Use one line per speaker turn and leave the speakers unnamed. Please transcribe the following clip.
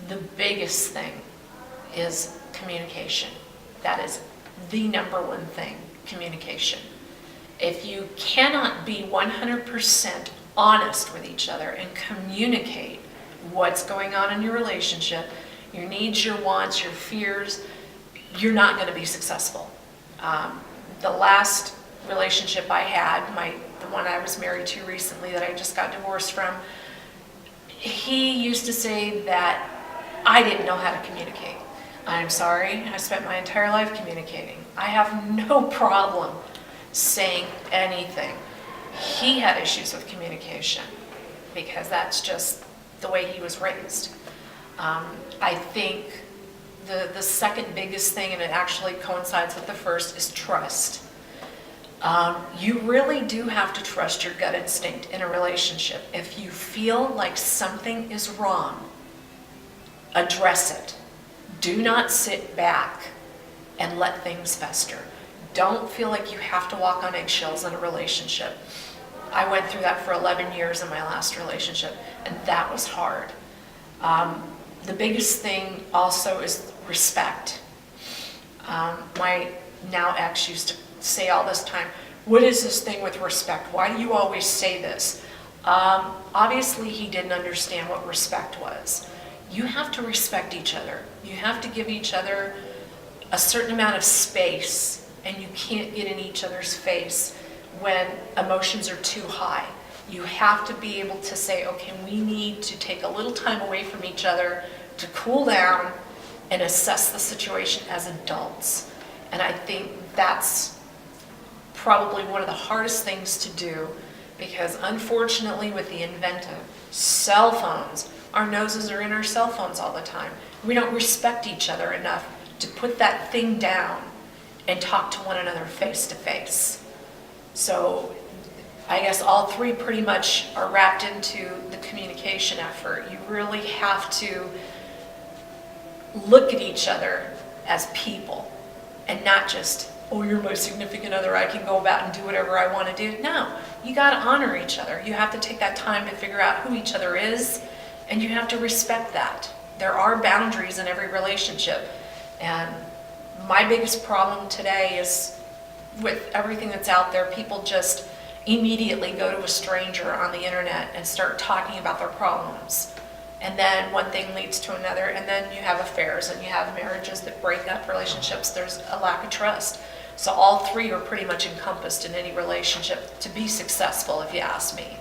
The biggest thing is communication. That is the number one thing, communication. If you cannot be 100% honest with each other and communicate what's going on in your relationship, your needs, your wants, your fears, you're not going to be successful. The last relationship I had, the one I was married to recently that I just got divorced from, he used to say that I didn't know how to communicate. I'm sorry, I spent my entire life communicating. I have no problem saying anything. He had issues with communication because that's just the way he was raised. I think the second biggest thing, and it actually coincides with the first, is trust. You really do have to trust your gut instinct in a relationship. If you feel like something is wrong, address it. Do not sit back and let things fester. Don't feel like you have to walk on eggshells in a relationship. I went through that for 11 years in my last relationship, and that was hard. The biggest thing also is respect. My now ex used to say all this time, what is this thing with respect? Why do you always say this? Obviously, he didn't understand what respect was. You have to respect each other. You have to give each other a certain amount of space, and you can't get in each other's face when emotions are too high. You have to be able to say, okay, we need to take a little time away from each other to cool down and assess the situation as adults. And I think that's probably one of the hardest things to do, because unfortunately with the invention of cell phones, our noses are in our cell phones all the time. We don't respect each other enough to put that thing down and talk to one another face to face. So I guess all three pretty much are wrapped into the communication effort. You really have to look at each other as people and not just, oh, you're my significant other, I can go about and do whatever I want to do. No, you got to honor each other. You have to take that time to figure out who each other is, and you have to respect that. There are boundaries in every relationship, and my biggest problem today is with everything that's out there, people just immediately go to a stranger on the internet and start talking about their problems. And then one thing leads to another, and then you have affairs and you have marriages that break up, relationships. There's a lack of trust. So all three are pretty much encompassed in any relationship to be successful, if you ask me.